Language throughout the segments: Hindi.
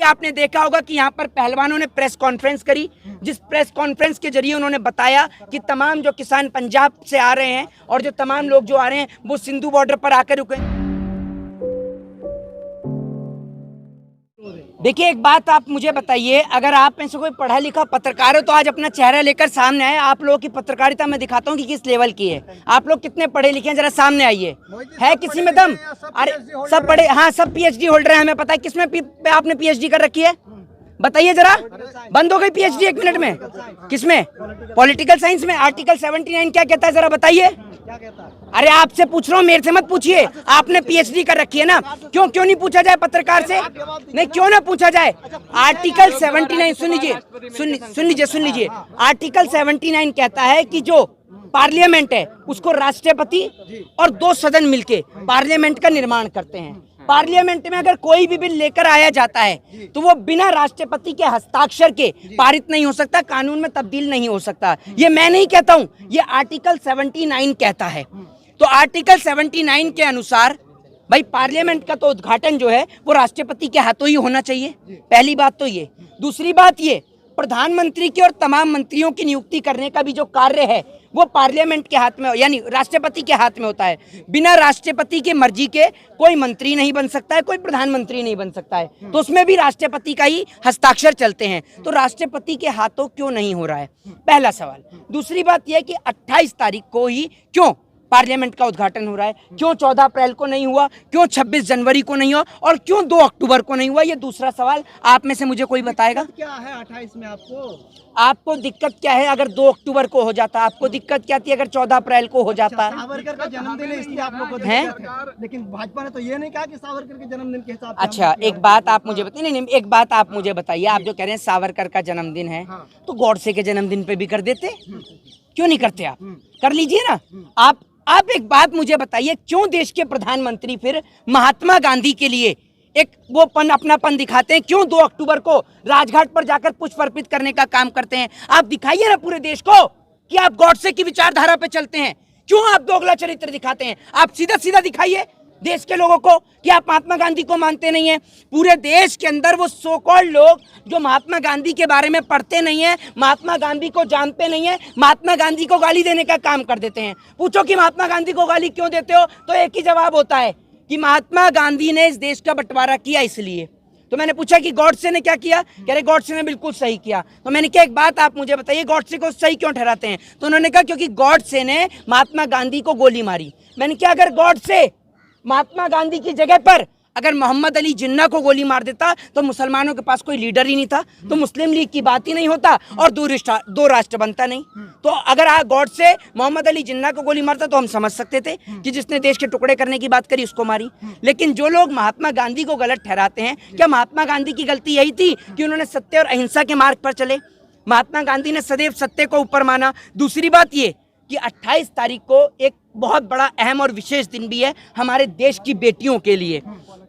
आपने देखा होगा कि यहाँ पर पहलवानों ने प्रेस कॉन्फ्रेंस करी, जिस प्रेस कॉन्फ्रेंस के जरिए उन्होंने बताया कि तमाम जो किसान पंजाब से आ रहे हैं और जो तमाम लोग जो आ रहे हैं वो सिंधु बॉर्डर पर आकर रुके। देखिए, एक बात आप मुझे बताइए, अगर आप में से कोई पढ़ा लिखा पत्रकार हो तो आज अपना चेहरा लेकर सामने आए। आप लोगों की पत्रकारिता मैं दिखाता हूँ कि किस लेवल की है। आप लोग कितने पढ़े लिखे हैं, जरा सामने आइए। है किसी में दम? अरे सब पढ़े, हाँ सब पीएचडी होल्डर है, हमें पता है। किसमें आपने पीएचडी कर रखी है बताइए जरा। बंद हो गई पीएचडी 1 मिनट में। किसमें? पॉलिटिकल साइंस में। आर्टिकल 79 क्या कहता है जरा बताइए। अरे आपसे पूछ रहा हूँ, मेरे से मत पूछिए। आपने पीएचडी कर रखी है ना, क्यों नहीं पूछा जाए पत्रकार से? नहीं, क्यों ना पूछा जाए? आर्टिकल 79 सुन लीजिए। आर्टिकल 79 कहता है कि जो पार्लियामेंट है उसको राष्ट्रपति और 2 सदन मिलके पार्लियामेंट का निर्माण करते हैं। पार्लियामेंट में अगर कोई भी बिल लेकर आया जाता है तो वो बिना राष्ट्रपति के हस्ताक्षर के पारित नहीं हो सकता, कानून में तब्दील नहीं हो सकता। ये मैं नहीं कहता हूं, ये आर्टिकल 79 कहता है। तो आर्टिकल 79 के अनुसार भाई पार्लियामेंट का तो उद्घाटन जो है वो राष्ट्रपति के हाथों ही होना चाहिए। पहली बात तो ये। दूसरी बात ये, प्रधानमंत्री की और तमाम मंत्रियों की नियुक्ति करने का भी जो कार्य है वो पार्लियामेंट के हाथ में यानी राष्ट्रपति के हाथ में होता है। बिना राष्ट्रपति की मर्जी के कोई मंत्री नहीं बन सकता है, कोई प्रधानमंत्री नहीं बन सकता है, तो उसमें भी राष्ट्रपति का ही हस्ताक्षर चलते हैं। तो राष्ट्रपति के हाथों क्यों नहीं हो रहा है, पहला सवाल। दूसरी बात यह कि 28 तारीख को ही क्यों पार्लियामेंट का उद्घाटन हो रहा है, क्यों 14 अप्रैल को नहीं हुआ, क्यों 26 जनवरी को नहीं हुआ और क्यों 2 अक्टूबर को नहीं हुआ? ये दूसरा सवाल। आप में से मुझे कोई बताएगा क्या है 28 में? आपको दिक्कत क्या है? अगर 2 अक्टूबर को हो जाता आपको दिक्कत क्या थी? अगर 14 अप्रैल को हो जाता? सावरकर का जन्मदिन है इसलिए आप लोग को है, लेकिन भाजपा ने तो ये नहीं कहा कि सावरकर के जन्मदिन के हिसाब से। अच्छा एक बात आप मुझे बताइए। नहीं, एक बात आप मुझे बताइए, आप जो कह रहे हैं सावरकर का जन्मदिन है तो गॉडसे के जन्मदिन पे भी कर देते, क्यों नहीं करते? आप कर लीजिए ना। आप एक बात मुझे बताइए, क्यों देश के प्रधानमंत्री फिर महात्मा गांधी के लिए एक वो अपनापन दिखाते हैं? क्यों 2 अक्टूबर को राजघाट पर जाकर पुष्प अर्पित करने का काम करते हैं? आप दिखाइए ना पूरे देश को कि आप गॉडसे की विचारधारा पे चलते हैं। क्यों आप दोगला चरित्र दिखाते हैं? आप सीधा सीधा दिखाइए देश के लोगों को कि आप महात्मा गांधी को मानते नहीं हैं। पूरे देश के अंदर वो सो कॉल्ड लोग जो महात्मा गांधी के बारे में पढ़ते नहीं हैं, महात्मा गांधी को जानते नहीं हैं, महात्मा गांधी को गाली देने का काम कर देते हैं। पूछो कि महात्मा गांधी को गाली क्यों देते हो, तो एक ही जवाब होता है कि महात्मा गांधी ने इस देश का बंटवारा किया इसलिए। तो मैंने पूछा कि गॉडसे ने क्या किया? कह रहे गॉडसे ने बिल्कुल सही किया। तो मैंने कहा एक बात आप मुझे बताइए, गॉडसे को सही क्यों ठहराते हैं? तो उन्होंने कहा क्योंकि गॉडसे ने महात्मा गांधी को गोली मारी। मैंने कहा अगर गॉडसे महात्मा गांधी की जगह पर अगर मोहम्मद अली जिन्ना को गोली मार देता तो मुसलमानों के पास कोई लीडर ही नहीं था, तो मुस्लिम लीग की बात ही नहीं होता और 2 राष्ट्र बनता नहीं। तो अगर गॉड से मोहम्मद अली जिन्ना को गोली मारता तो हम समझ सकते थे कि जिसने देश के टुकड़े करने की बात करी उसको मारी। लेकिन जो लोग महात्मा गांधी को गलत ठहराते हैं, क्या महात्मा गांधी की गलती यही थी कि उन्होंने सत्य और अहिंसा के मार्ग पर चले? महात्मा गांधी ने सदैव सत्य को ऊपर माना। दूसरी बात ये कि 28 तारीख को एक बहुत बड़ा अहम और विशेष दिन भी है हमारे देश की बेटियों के लिए।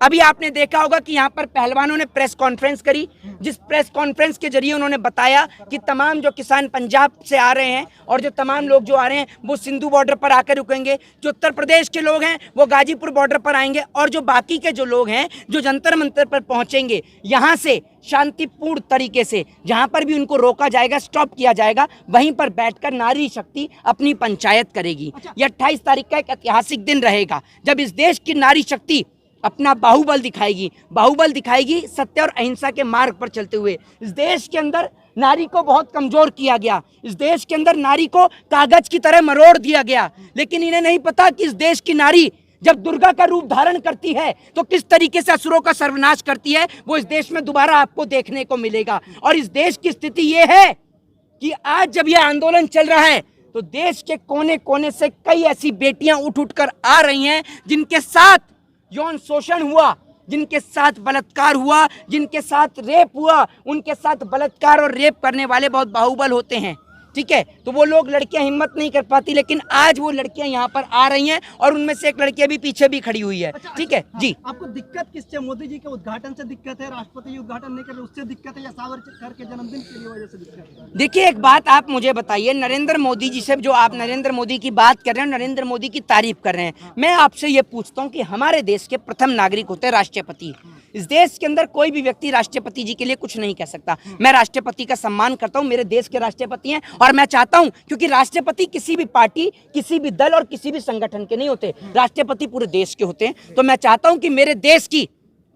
अभी आपने देखा होगा कि यहाँ पर पहलवानों ने प्रेस कॉन्फ्रेंस करी, जिस प्रेस कॉन्फ्रेंस के जरिए उन्होंने बताया कि तमाम जो किसान पंजाब से आ रहे हैं और जो तमाम लोग जो आ रहे हैं वो सिंधु बॉर्डर पर आकर रुकेंगे, जो उत्तर प्रदेश के लोग हैं वो गाजीपुर बॉर्डर पर आएंगे और जो बाकी के जो लोग हैं जो जंतर मंतर पर पहुंचेंगे, यहाँ से शांतिपूर्ण तरीके से जहाँ पर भी उनको रोका जाएगा, स्टॉप किया जाएगा, वहीं पर बैठकर नारी शक्ति अपनी पंचायत करेगी। ये 28 तारीख का एक ऐतिहासिक दिन रहेगा जब इस देश की नारी शक्ति अपना बाहुबल दिखाएगी सत्य और अहिंसा के मार्ग पर चलते हुए। इस देश के अंदर नारी को बहुत कमजोर किया गया, इस देश के अंदर नारी को कागज की तरह मरोड़ दिया गया, लेकिन इन्हें नहीं पता कि इस देश की नारी जब दुर्गा का रूप धारण करती है तो किस तरीके से असुरों का सर्वनाश करती है, वो इस देश में दोबारा आपको देखने को मिलेगा। और इस देश की स्थिति ये है कि आज जब यह आंदोलन चल रहा है तो देश के कोने कोने से कई ऐसी बेटियां उठ कर आ रही हैं जिनके साथ यौन शोषण हुआ, जिनके साथ बलात्कार हुआ, जिनके साथ रेप हुआ। उनके साथ बलात्कार और रेप करने वाले बहुत बाहुबल होते हैं, ठीक है, तो वो लोग लड़कियां हिम्मत नहीं कर पाती, लेकिन आज वो लड़कियां यहाँ पर आ रही हैं और उनमें से एक लड़की भी पीछे भी खड़ी हुई है। ठीक है जी। आपको दिक्कत किससे, मोदी जी के उद्घाटन से दिक्कत है, राष्ट्रपति जी उद्घाटन नहीं कर रहे उससे दिक्कत है, या सावरकर के जन्मदिन की वजह से दिक्कत है? देखिए, एक बात आप मुझे बताइए, नरेंद्र मोदी जी से जो आप नरेंद्र मोदी की बात कर रहे हैं, नरेंद्र मोदी की तारीफ कर रहे हैं, मैं आपसे ये पूछता हूँ कि हमारे देश के प्रथम नागरिक होते हैं राष्ट्रपति। इस देश के अंदर कोई भी व्यक्ति राष्ट्रपति जी के लिए कुछ नहीं कह सकता। मैं राष्ट्रपति का सम्मान करता हूं, मेरे देश के राष्ट्रपति हैं, और मैं चाहता हूं, क्योंकि राष्ट्रपति किसी भी पार्टी, किसी भी दल और किसी भी संगठन के नहीं होते, राष्ट्रपति पूरे देश के होते हैं। तो मैं चाहता हूं कि मेरे देश की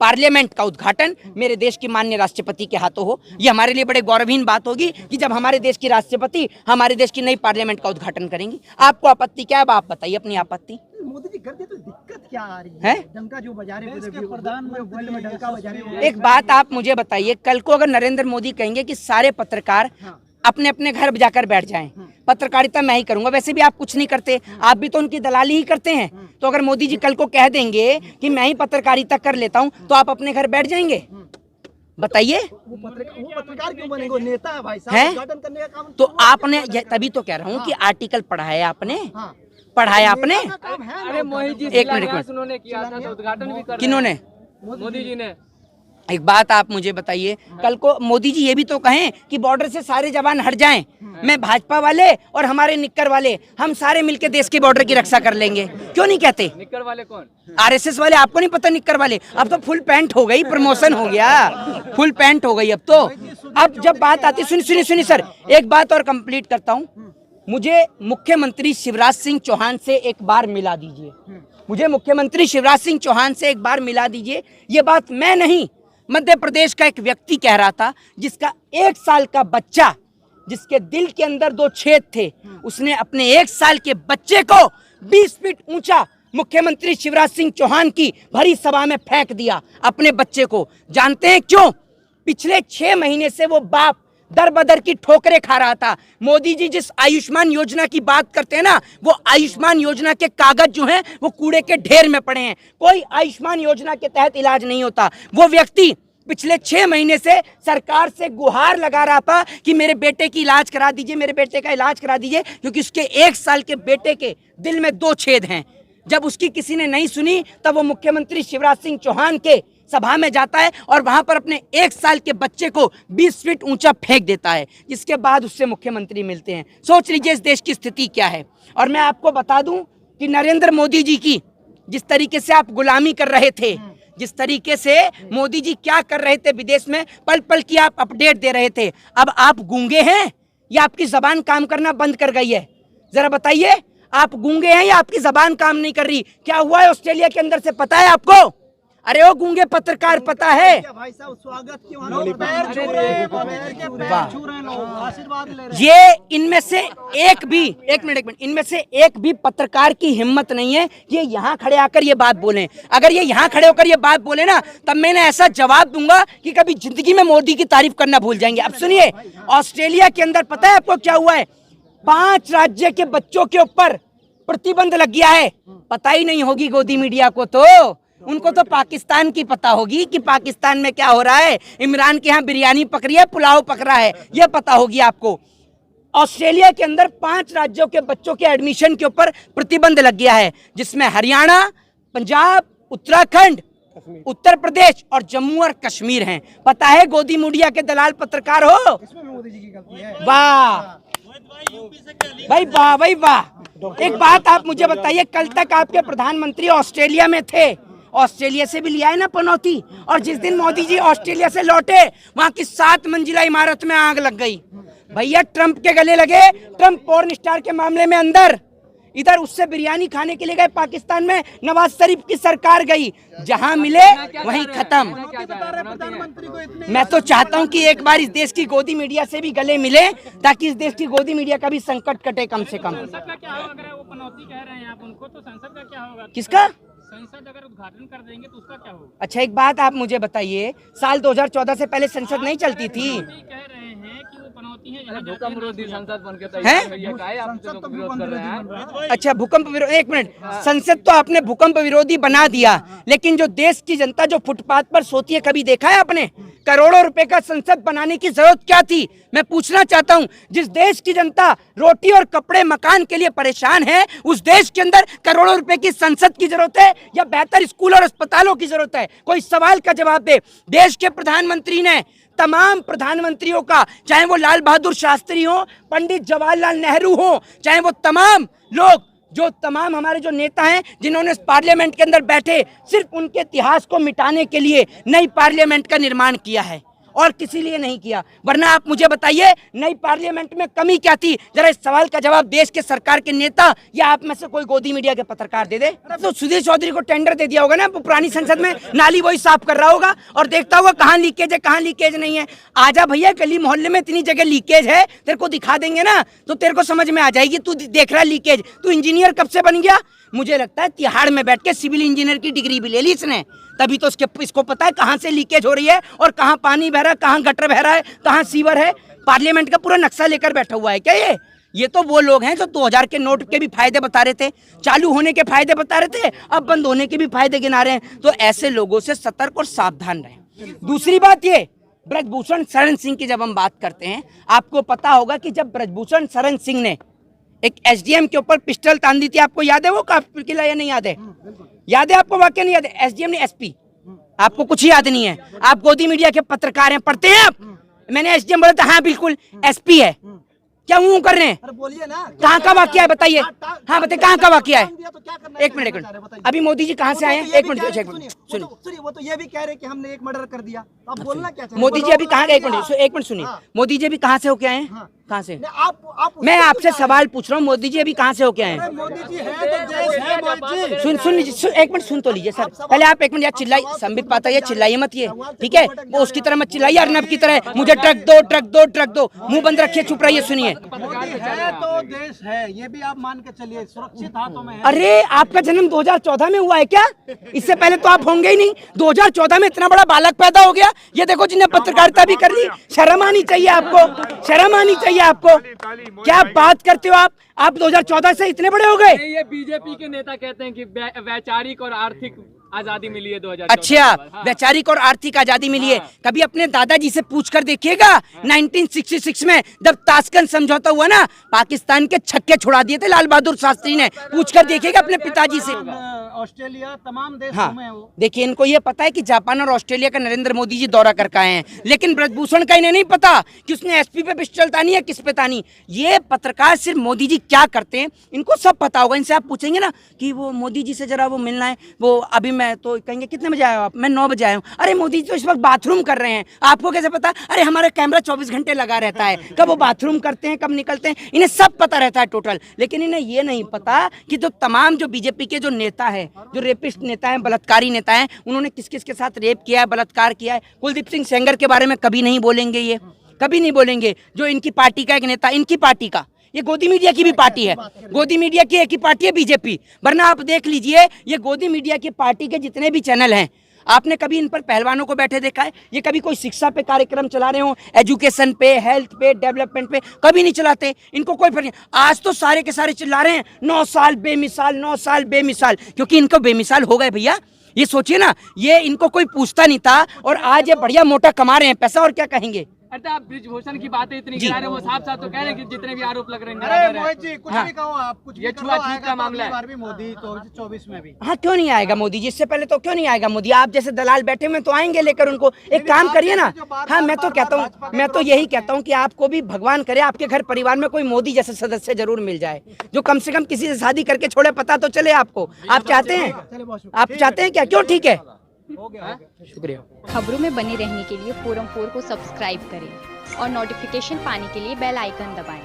पार्लियामेंट का उद्घाटन मेरे देश की माननीय राष्ट्रपति के हाथों हो। ये हमारे लिए बड़े गौरवहीन बात होगी कि जब हमारे देश की राष्ट्रपति हमारे देश की नई पार्लियामेंट का उद्घाटन करेंगी। आपको आपत्ति क्या है, आप बताइए अपनी आपत्ति। मोदी जी करते तो दिक्कत क्या आ रही है? डंका जो बजा रहे हैं, प्रधानमंत्री में डंका बजा रहे हैं। एक बात आप मुझे बताइए, कल को अगर नरेंद्र मोदी कहेंगे कि सारे पत्रकार अपने अपने घर जाकर बैठ जाएं, पत्रकारिता मैं ही करूंगा, वैसे भी आप कुछ नहीं करते, आप भी तो उनकी दलाली ही करते हैं, तो अगर मोदी जी कल को कह देंगे कि मैं ही पत्रकारिता कर लेता हूं, तो आप अपने घर बैठ जाएंगे? बताइए। वो पत्रकार क्यों बनेंगे? नेता है भाई साहब, उद्घाटन करने का काम तो आपने, तभी तो कह रहा हूँ कि आर्टिकल पढ़ा है आपने, पढ़ाया आपने? अरे मोहित जी, एक मिनट, उन्होंने किया था तो उद्घाटन भी कर, किन्होंने? मोदी जी ने। एक बात आप मुझे बताइए, कल को मोदी जी ये भी तो कहें कि बॉर्डर से सारे जवान हट जाएं, मैं भाजपा वाले और हमारे निक्कर वाले हम सारे मिलकर देश के बॉर्डर की रक्षा कर लेंगे, क्यों नहीं कहते? निक्कर वाले कौन? आरएसएस वाले, आपको नहीं पता निक्कर वाले? अब तो फुल पैंट हो गई, प्रमोशन हो गया, फुल पैंट हो गई अब तो। अब जब बात आती, सुनिए सर, एक बात और कंप्लीट करता हूँ। मुझे मुख्यमंत्री शिवराज सिंह चौहान से एक बार मिला दीजिए, मुझे मुख्यमंत्री शिवराज सिंह चौहान से एक बार मिला दीजिए। ये बात मैं नहीं, मध्य प्रदेश का एक व्यक्ति कह रहा था, जिसका 1 साल का बच्चा, जिसके दिल के अंदर 2 छेद थे, उसने अपने 1 साल के बच्चे को 20 फीट ऊंचा मुख्यमंत्री शिवराज सिंह चौहान की भरी सभा में फेंक दिया अपने बच्चे को। जानते हैं क्यों? पिछले 6 महीने से वो बाप दर बदर की ठोकरें खा रहा था। मोदी जी जिस आयुष्मान योजना की बात करते हैं ना, वो आयुष्मान योजना के कागज जो हैं वो कूड़े के ढेर में पड़े हैं। कोई आयुष्मान योजना के तहत इलाज नहीं होता। वो व्यक्ति पिछले 6 महीने से सरकार से गुहार लगा रहा था कि मेरे बेटे की इलाज करा दीजिए, मेरे बेटे का इलाज करा दीजिए, क्योंकि उसके 1 साल के बेटे के दिल में 2 छेद हैं। जब उसकी किसी ने नहीं सुनी, तब वो मुख्यमंत्री शिवराज सिंह चौहान के सभा में जाता है और वहां पर अपने 1 साल के बच्चे को 20 फीट ऊंचा फेंक देता है, जिसके बाद उससे मुख्यमंत्री मिलते हैं। सोच लीजिए इस देश की स्थिति क्या है। और मैं आपको बता दूं कि नरेंद्र मोदी जी की जिस तरीके से आप गुलामी कर रहे थे, जिस तरीके से मोदी जी क्या कर रहे थे विदेश में, पल पल की आप अपडेट दे रहे थे, अब आप गूंगे हैं या आपकी जबान काम करना बंद कर गई है? जरा बताइए, आप गूंगे हैं या आपकी जबान काम नहीं कर रही? क्या हुआ है ऑस्ट्रेलिया के अंदर से पता है आपको? अरे वो गूंगे पत्रकार, पता है? भाई साहब स्वागत क्यों पैर छू रहे हैं, आशीर्वाद ले रहे हैं। ये इनमें से एक भी, एक मिनट, इनमें से एक भी पत्रकार की हिम्मत नहीं है ये यहाँ खड़े आकर ये बात बोलें। अगर ये यहाँ खड़े होकर ये बात बोले ना, तब मैंने ऐसा जवाब दूंगा कि कभी जिंदगी में मोदी की तारीफ करना भूल जाएंगे। अब सुनिए, ऑस्ट्रेलिया के अंदर पता है आपको क्या हुआ है? 5 राज्य के बच्चों के ऊपर प्रतिबंध लग गया है। पता ही नहीं होगी गोदी मीडिया को, तो उनको तो पाकिस्तान की पता होगी कि पाकिस्तान में क्या हो रहा है। इमरान के यहाँ बिरयानी पक रही है, पुलाव पक रहा है, ये पता होगी आपको। ऑस्ट्रेलिया के अंदर 5 राज्यों के बच्चों के एडमिशन के ऊपर प्रतिबंध लग गया है, जिसमें हरियाणा, पंजाब, उत्तराखंड, उत्तर प्रदेश और जम्मू और कश्मीर हैं। पता है गोदी मीडिया के दलाल पत्रकार हो? इसमें मोदी जी की गलती है। वाह भाई, वाह भाई वाह। एक बात आप मुझे बताइए, कल तक आपके प्रधानमंत्री ऑस्ट्रेलिया में थे, ऑस्ट्रेलिया से भी लिया है ना पनौती, और जिस दिन मोदी जी ऑस्ट्रेलिया से लौटे, वहां की 7 मंजिला इमारत में आग लग गई। भैया ट्रंप के गले लगे, ट्रंप पॉर्न स्टार के मामले में अंदर, इधर उससे बिरयानी खाने के लिए गए पाकिस्तान में, नवाज शरीफ की सरकार गई, जहां मिले वहीं खत्म। मैं तो चाहता हूं कि एक बार इस देश की गोदी मीडिया से भी गले मिले, ताकि इस देश की गोदी मीडिया का भी संकट कटे कम से कम। संसद का क्या होगा? अगर वो पनौती कह रहे हैं आप उनको, तो संसद का क्या होगा? किसका? संसद अगर उद्घाटन कर देंगे तो उसका क्या होगा? अच्छा एक बात आप मुझे बताइए, साल 2014 से पहले संसद नहीं चलती थी? कह रहे हैं कि वो पनौती की हैं यहाँ भूकंप विरोधी संसद बन के हैं? तैयार हुई है, काहे आप लोग विरोध कर रहे हैं? अच्छा भूकंप विरोधी, एक मिनट, संसद तो आपने भूकंप विरोधी बना दिया, लेकिन जो देश की जनता जो फुटपाथ पर सोती है, कभी देखा है आपने? करोड़ों रुपए का संसद बनाने की जरूरत क्या थी? मैं पूछना चाहता हूं, जिस देश की जनता रोटी और कपड़े मकान के लिए परेशान है, उस देश के अंदर करोड़ों रुपए की संसद की जरूरत है या बेहतर स्कूल और अस्पतालों की जरूरत है? कोई सवाल का जवाब दे। देश के प्रधानमंत्री ने तमाम प्रधानमंत्रियों का, चाहे वो लाल बहादुर शास्त्री हो, पंडित जवाहरलाल नेहरू हो, चाहे वो तमाम लोग, जो तमाम हमारे जो नेता हैं जिन्होंने पार्लियामेंट के अंदर बैठे, सिर्फ उनके इतिहास को मिटाने के लिए नई पार्लियामेंट का निर्माण किया है और किसी लिए नहीं किया। वरना आप मुझे बताइए, नई पार्लियामेंट में कमी क्या थी? जरा इस सवाल का जवाब देश के सरकार के नेता या आप में से कोई गोदी मीडिया के पत्रकार दे दे। तो सुधीर चौधरी को टेंडर दे दिया होगा ना, पुरानी संसद में नाली वही साफ कर रहा होगा और देखता होगा कहाँ लीकेज है, कहाँ लीकेज नहीं है। आजा भैया, गली मोहल्ले में इतनी जगह लीकेज है, तेरे को दिखा देंगे ना, तो तेरे को समझ में आ जाएगी। तू देख रहा है लीकेज, तू इंजीनियर कब से बन गया? मुझे लगता है तिहाड़ में बैठ के सिविल इंजीनियर की डिग्री भी ले ली इसने, तभी तो इसको पता है कहाँ से लीकेज हो रही है और कहाँ पानी बह रहा है, कहाँ गटर बह रहा है, कहाँ सीवर है। पार्लियामेंट का पूरा नक्शा लेकर बैठा हुआ है क्या ये तो वो लोग हैं जो 2000 के नोट के भी फायदे बता रहे थे, चालू होने के फायदे बता रहे थे, अब बंद होने के भी फायदे गिना रहे हैं। तो ऐसे लोगों से सतर्क और सावधान रहें। दूसरी बात ये, ब्रजभूषण शरण सिंह की जब हम बात करते हैं, आपको पता होगा कि जब ब्रजभूषण शरण सिंह ने एक एसडीएम के ऊपर पिस्टल तान दी थी, आपको याद है वो किला या नहीं याद है? याद है आपको? वाकई नहीं याद है? एसडीएम ने एसपी, आपको कुछ याद नहीं है? आप गोदी मीडिया के पत्रकार हैं, पढ़ते हैं आप? मैंने एसडीएम बोला था, हाँ बिल्कुल एसपी है। क्या मुंह कर रहे हैं? अरे बोलिए ना, कहाँ का वाकया है बताइए? हाँ बताइए कहाँ का वाकया है? तो क्या करना? एक मिनट, अभी मोदी जी कहाँ से आए हैं? एक मिनट सुनिए, वो तो ये भी कह रहे कि हमने एक मर्डर कर दिया, तो आप बोलना क्या चाहते? मोदी जी अभी कहाँ गए? एक मिनट सुनिए, मोदी जी अभी कहाँ से होके आए हैं? कहाँ से? आप मैं आपसे सवाल पूछ रहा हूँ, मोदी जी अभी कहाँ से होके आए हैं? मोदी जी है तो देश है मोदी जी। सुन लीजिए, एक मिनट सुन तो लीजिए सर, पहले आप एक मिनट यार चिल्लाई, संबित पाता है, चिल्लाइए मत ये, ठीक है? वो उसकी तरह मत चिल्लाइए, अर्नब की तरह मुझे ट्रक दो ट्रक दो ट्रक दो, मुंह बंद रखिए, चुप रहिए, सुनिए। है तो देश है, ये भी आप मान के चलिए, सुरक्षित हाथों में है। अरे आपका जन्म 2014 में हुआ है क्या? इससे पहले तो आप होंगे ही नहीं। 2014 में इतना बड़ा बालक पैदा हो गया, ये देखो जिन्हें पत्रकारिता भी कर ली। शर्म आनी चाहिए आपको, शर्म आनी चाहिए आपको। क्या बात करते हो आप 2014 से इतने बड़े हो गए? ये बीजेपी के नेता कहते हैं कि वैचारिक और आर्थिक आजादी मिली है 2014। अच्छा, वैचारिक और आर्थिक आजादी मिली है। कभी अपने दादाजी से पूछ कर देखिएगा, 1966 में जब ताशकंद समझौता हुआ ना, पाकिस्तान के छक्के छुड़ा दिए थे लाल बहादुर शास्त्री ने, पूछ कर देखिएगा अपने पिताजी से। ऑस्ट्रेलिया तमाम देश हाँ देखिए, इनको ये पता है कि जापान और ऑस्ट्रेलिया का नरेंद्र मोदी जी दौरा करके आए हैं, लेकिन ब्रजभूषण का इन्हें नहीं पता कि उसने एसपी पे पिस्टल तानी है, किस पे तानी। ये पत्रकार सिर्फ मोदी जी क्या करते हैं इनको सब पता होगा। इनसे आप पूछेंगे ना कि वो मोदी जी से जरा वो मिलना है, वो अभी मैं तो कहेंगे कितने बजे आए हो आप? मैं 9 बजे आया हूँ। अरे मोदी जी तो इस वक्त बाथरूम कर रहे हैं, आपको कैसे पता? अरे हमारा कैमरा 24 घंटे लगा रहता है, कब वो बाथरूम करते हैं कब निकलते हैं, इन्हें सब पता रहता है टोटल। लेकिन इन्हें ये नहीं पता कि जो तमाम जो बीजेपी के जो नेता है, जो रेपिस्ट नेता है, बलात्कारी नेता है, उन्होंने किस किस के साथ रेप किया है, बलात्कार किया है। कुलदीप सिंह सेंगर के बारे में कभी नहीं बोलेंगे, ये कभी नहीं बोलेंगे। जो इनकी पार्टी का एक नेता, इनकी पार्टी का, ये गोदी मीडिया की भी पार्टी है, गोदी मीडिया की एक ही पार्टी है बीजेपी। वरना आप देख लीजिए, ये गोदी मीडिया की पार्टी के जितने भी चैनल हैं, आपने कभी इन पर पहलवानों को बैठे देखा है? ये कभी कोई शिक्षा पे कार्यक्रम चला रहे हो, एजुकेशन पे, हेल्थ पे, डेवलपमेंट पे? कभी नहीं चलाते, इनको कोई फर्क नहीं। आज तो सारे के सारे चिल्ला रहे हैं 9 साल बेमिसाल, 9 साल बेमिसाल, क्योंकि इनको बेमिसाल हो गए भैया। ये सोचिए ना, ये इनको कोई पूछता नहीं था और आज ये बढ़िया मोटा कमा रहे हैं पैसा, और क्या कहेंगे? अरे आप ब्रिजभूषण की बातें इतनी गिरा रहे हैं, वो साफ साफ तो कह रहे हैं कि जितने भी आरोप लग रहे हैं। अरे मोहित जी कुछ हाँ। भी कहो आप, कुछ ये छुआछूत का मामला है। भी मोदी तो 24 में भी। हाँ क्यों नहीं आएगा मोदी जी? इससे पहले तो क्यों नहीं आएगा मोदी? आप जैसे दलाल बैठे हुए तो आएंगे लेकर उनको। एक काम करिए ना, हाँ मैं तो कहता हूँ, मैं तो यही कहता हूँ कि आपको भी भगवान करे आपके घर परिवार में कोई मोदी जैसे सदस्य जरूर मिल जाए, जो कम से कम किसी से शादी करके छोड़े, पता तो चले आपको। आप चाहते हैं? आप चाहते हैं क्या? क्यों? ठीक है, शुक्रिया। खबरों में बने रहने के लिए फोरम 4 को सब्सक्राइब करें और नोटिफिकेशन पाने के लिए बेल आइकन दबाएं।